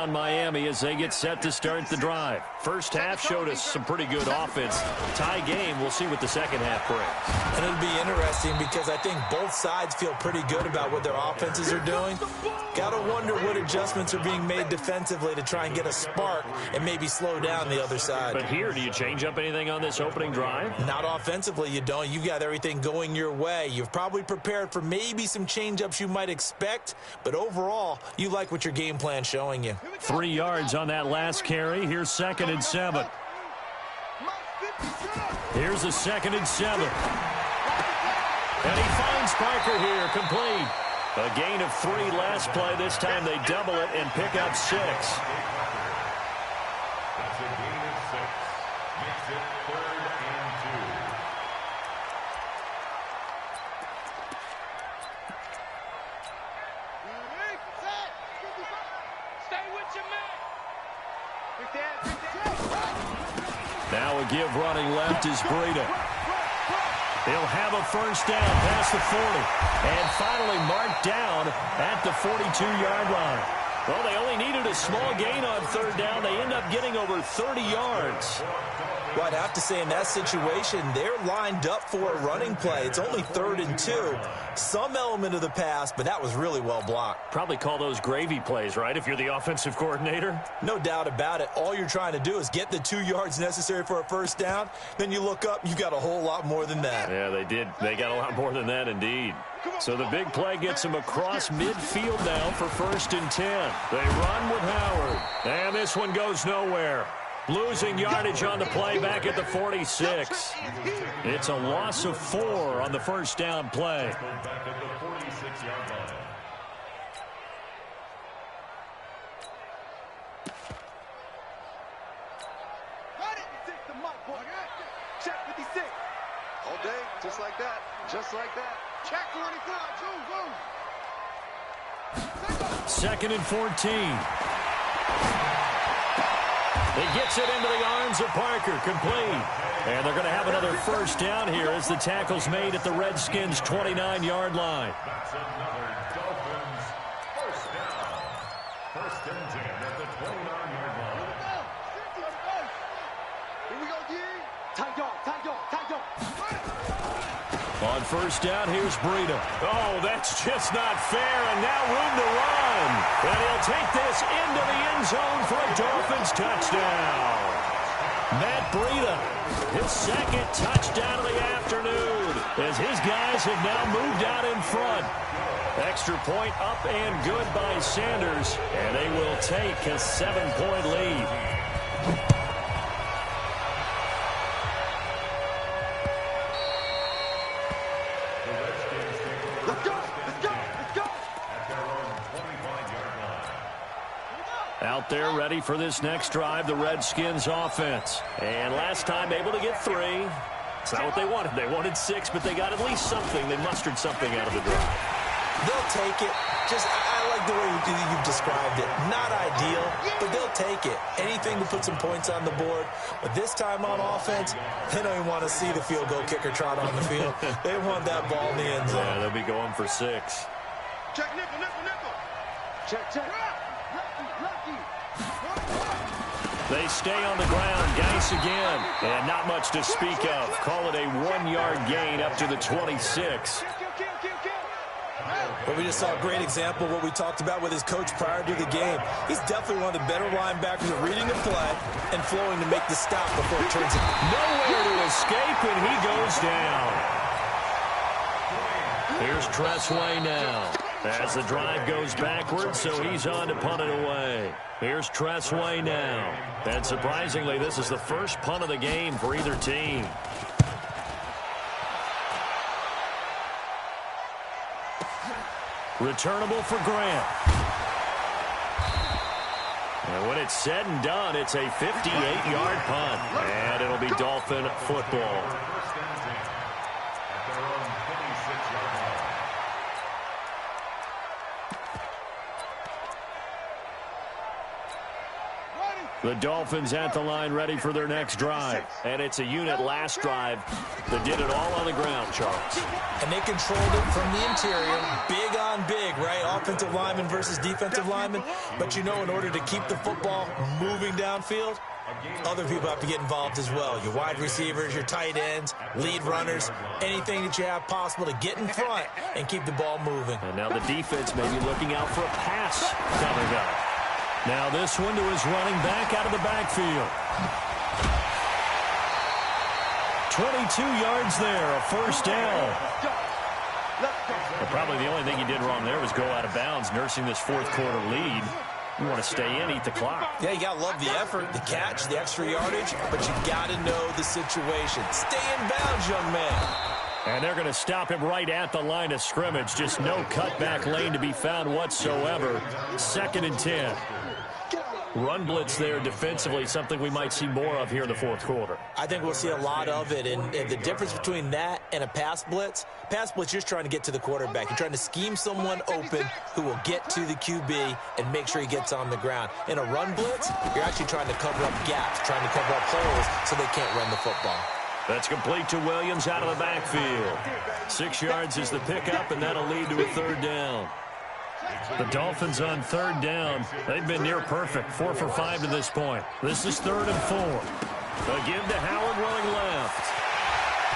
Miami as they get set to start the drive. First half showed us some pretty good offense. Tie game. We'll see what the second half brings. And it'll be interesting because I think both sides feel pretty good about what their offenses are doing. Got to wonder what adjustments are being made defensively to try and get a spark and maybe slow down the other side. But here, do you change up anything on this opening drive? Not offensively, you don't. You've got everything going your way. You've probably prepared for maybe some change-ups you might expect, but overall, you like what your game plan's showing you. 3 yards on that last carry. Here's 2nd and 7. Here's a 2nd and 7. And he finds Parker here, complete. A gain of 3 last play. This time they double it and pick up 6. That's a gain of 6. Makes it 3rd and 2. Stay with your man. Now a give running left is Breida. He'll have a first down past the 40. And finally marked down at the 42-yard line. Well, they only needed a small gain on 3rd down. They end up getting over 30 yards. Well, I'd have to say in that situation, they're lined up for a running play. It's only 3rd and 2. Some element of the pass, but that was really well blocked. Probably call those gravy plays, right, if you're the offensive coordinator? No doubt about it. All you're trying to do is get the 2 yards necessary for a first down. Then you look up, you've got a whole lot more than that. Yeah, they did. They got a lot more than that, indeed. So the big play gets them across midfield now for 1st and 10. They run with Howard. And this one goes nowhere. Losing yardage on the play back at the 46. It's a loss of 4 on the first down play. Back at the 46-yard line. Check 56. All day, just like that. Just like that. Check 45. 2nd and 14. He gets it into the arms of Parker, complete. And they're going to have another first down here as the tackle's made at the Redskins' 29-yard line. That's another Dolphins first down. 1st and 10 at the 29-yard line. Here we go, D. Tight dog. On first down, here's Breida. Oh, that's just not fair, and now room to run. And he'll take this into the end zone for a Dolphins touchdown. Matt Breida, his 2nd touchdown of the afternoon, as his guys have now moved out in front. Extra point up and good by Sanders, and they will take a 7-point lead. Out there ready for this next drive, the Redskins offense. And last time able to get 3. It's not what they wanted. They wanted 6, but they got at least something. They mustered something out of the drive. They'll take it. I like the way you've described it. Not ideal, but they'll take it. Anything to put some points on the board. But this time on offense, they don't even want to see the field goal kicker trot on the field. They want that ball in the end zone. Yeah, they'll be going for 6. Check nickel. Check. They stay on the ground. Geis again. And not much to speak of. Call it a 1-yard gain up to the 26. But we just saw a great example of what we talked about with his coach prior to the game. He's definitely one of the better linebackers at reading the play and flowing to make the stop before it turns it. Nowhere to escape, and he goes down. Here's Tressway now. As the drive goes backwards, so he's on to punt it away. Here's Tressway now. And surprisingly, this is the first punt of the game for either team. Returnable for Grant. And when it's said and done, it's a 58-yard punt. And it'll be Dolphin football. The Dolphins at the line ready for their next drive. And it's a unit last drive that did it all on the ground, Charles. And they controlled it from the interior. Big on big, right? Offensive lineman versus defensive lineman. But you know, in order to keep the football moving downfield, other people have to get involved as well. Your wide receivers, your tight ends, lead runners, anything that you have possible to get in front and keep the ball moving. And now the defense may be looking out for a pass coming up. Now this one to his running back out of the backfield. 22 yards there, a first down. But probably the only thing he did wrong there was go out of bounds, nursing this fourth quarter lead. You want to stay in, eat the clock. Yeah, you got to love the effort, the catch, the extra yardage, but you got to know the situation. Stay in bounds, young man. And they're going to stop him right at the line of scrimmage. Just no cutback lane to be found whatsoever. 2nd and 10. Run blitz there defensively, something we might see more of here in the fourth quarter. I think we'll see a lot of it, and the difference between that and a pass blitz, you're just trying to get to the quarterback. You're trying to scheme someone open who will get to the QB and make sure he gets on the ground. In a run blitz, you're actually trying to cover up gaps, trying to cover up holes so they can't run the football. That's complete to Williams out of the backfield. 6 yards is the pickup, and that'll lead to a third down. The Dolphins on third down. They've been near perfect, 4 for 5 to this point. This is 3rd and 4. The give to Howard running left.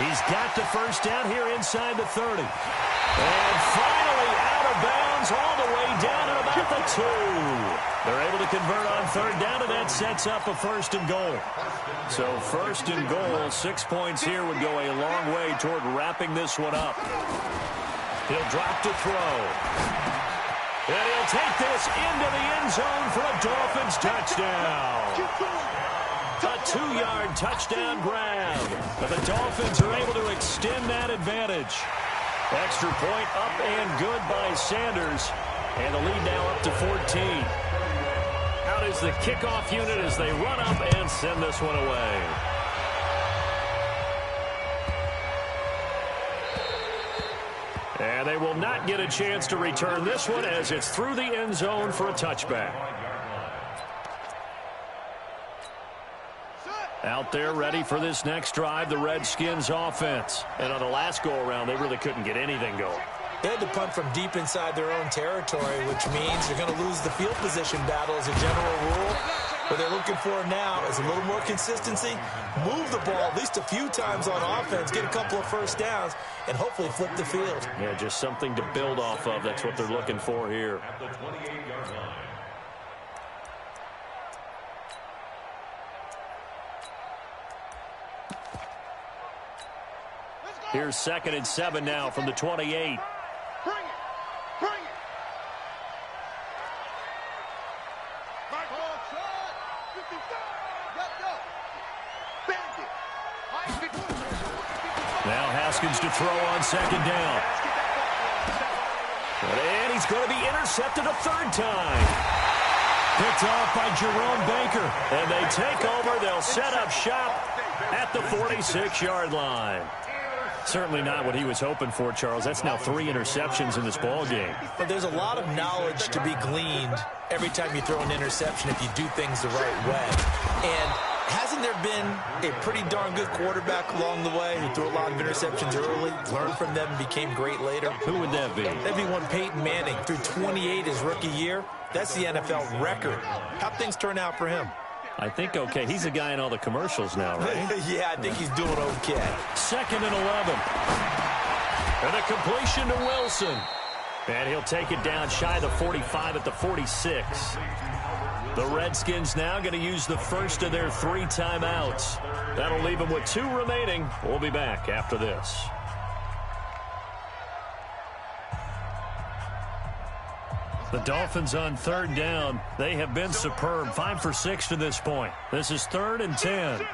He's got the first down here inside the 30. And finally out of bounds all the way down at about the 2. They're able to convert on third down, and that sets up a 1st and goal. So 1st and goal, 6 points here would go a long way toward wrapping this one up. He'll drop to throw. And he'll take this into the end zone for a Dolphins touchdown. A 2-yard touchdown grab. But the Dolphins are able to extend that advantage. Extra point up and good by Sanders. And the lead now up to 14. Out is the kickoff unit as they run up and send this one away. And they will not get a chance to return this one as it's through the end zone for a touchback. Out there ready for this next drive, the Redskins offense. And on the last go-around, they really couldn't get anything going. They had to punt from deep inside their own territory, which means they're going to lose the field position battle as a general rule. What they're looking for now is a little more consistency, move the ball at least a few times on offense, get a couple of first downs, and hopefully flip the field. Yeah, just something to build off of. That's what they're looking for here. At the 28-yard line. Here's 2nd and 7 now from the 28. Bring it. Bring it. Back ball shot. 55. Let's go. Bend it. Now Haskins to throw on 2nd down. And he's going to be intercepted a 3rd time. Picked off by Jerome Baker. And they take over. They'll set up shop at the 46-yard line. Certainly not what he was hoping for, Charles. That's now 3 interceptions in this ball game. But there's a lot of knowledge to be gleaned every time you throw an interception if you do things the right way. And hasn't there been a pretty darn good quarterback along the way who threw a lot of interceptions early, learned from them, and became great later? Who would that be? That'd be one Peyton Manning. Threw 28 his rookie year. That's the NFL record. How'd things turn out for him? I think okay. He's a guy in all the commercials now, right? Yeah, I think he's doing okay. 2nd and 11. And a completion to Wilson. And he'll take it down shy of the 45 at the 46. The Redskins now going to use the first of their 3 timeouts. That'll leave them with 2 remaining. We'll be back after this. The Dolphins on 3rd down. They have been superb. 5 for 6 to this point. This is 3rd and 10.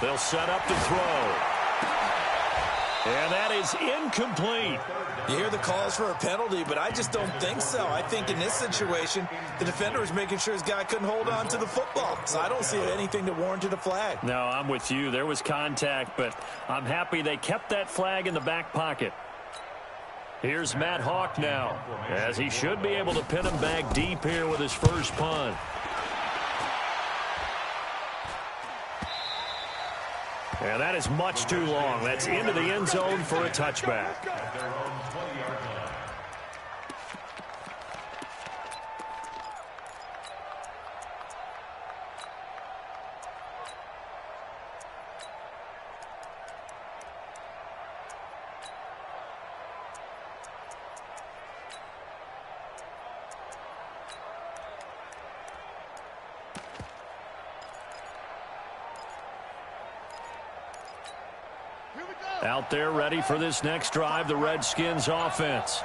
They'll set up to throw. And that is incomplete. You hear the calls for a penalty, but I just don't think so. I think in this situation, the defender was making sure his guy couldn't hold on to the football. So I don't see anything that warranted a flag. No, I'm with you. There was contact, but I'm happy they kept that flag in the back pocket. Here's Matt Hawk now, as he should be able to pin him back deep here with his first punt. And that is much too long. That's into the end zone for a touchback. Out there ready for this next drive, the Redskins offense.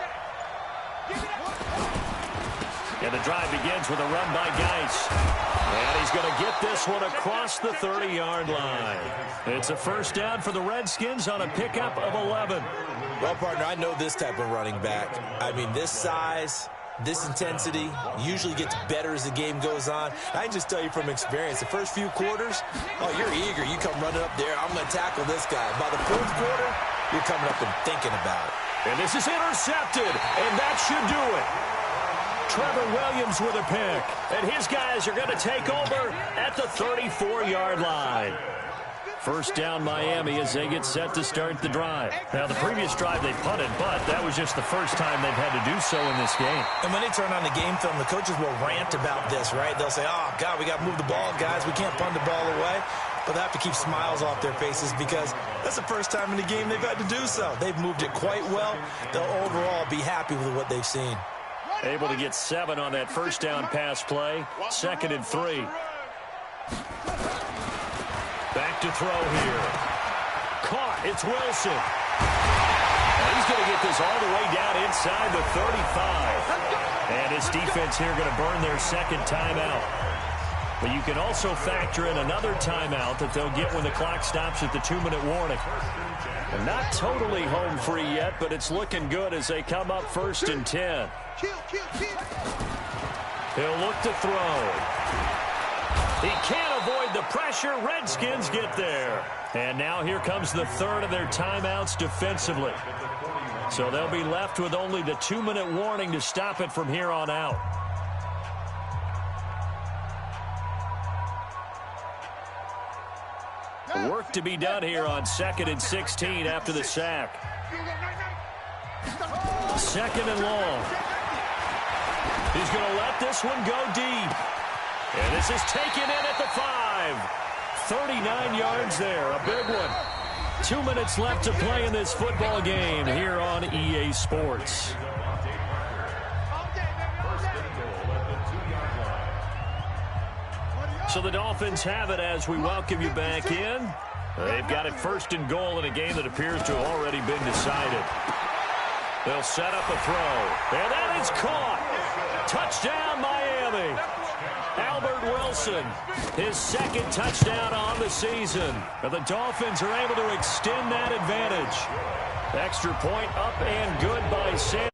And the drive begins with a run by Geis. And he's going to get this one across the 30-yard line. It's a first down for the Redskins on a pickup of 11. Well, partner, I know this type of running back. I mean, this size, this intensity usually gets better as the game goes on. I can just tell you from experience, the first few quarters, oh, you're eager. You come running up there, I'm going to tackle this guy. By the fourth quarter, you're coming up and thinking about it. And this is intercepted, and that should do it. Trevor Williams with a pick, and his guys are going to take over at the 34-yard line. First down Miami as they get set to start the drive. Now, the previous drive they punted, but that was just the first time they've had to do so in this game. And when they turn on the game film, the coaches will rant about this, right? They'll say, oh, God, we got to move the ball, guys. We can't punt the ball away. But they have to keep smiles off their faces because that's the first time in the game they've had to do so. They've moved it quite well. They'll overall be happy with what they've seen. Able to get 7 on that first down pass play. 2nd and 3. Back to throw here. Caught. It's Wilson. And he's going to get this all the way down inside the 35. And his defense here going to burn their second timeout. But you can also factor in another timeout that they'll get when the clock stops at the 2-minute warning. And not totally home free yet, but it's looking good as they come up 1st and 10. He'll look to throw. He can't avoid the pressure. Redskins get there. And now here comes the third of their timeouts defensively. So they'll be left with only the 2-minute warning to stop it from here on out. Work to be done here on 2nd and 16 after the sack. 2nd and long. He's going to let this one go deep. And this is taken in at the 5. 39 yards there, a big one. 2 minutes left to play in this football game here on EA Sports. So the Dolphins have it as we welcome you back in. They've got it 1st and goal in a game that appears to have already been decided. They'll set up a throw. And that is caught. Touchdown, Miami. Albert Wilson, his 2nd touchdown on the season. And the Dolphins are able to extend that advantage. Extra point up and good by Sam.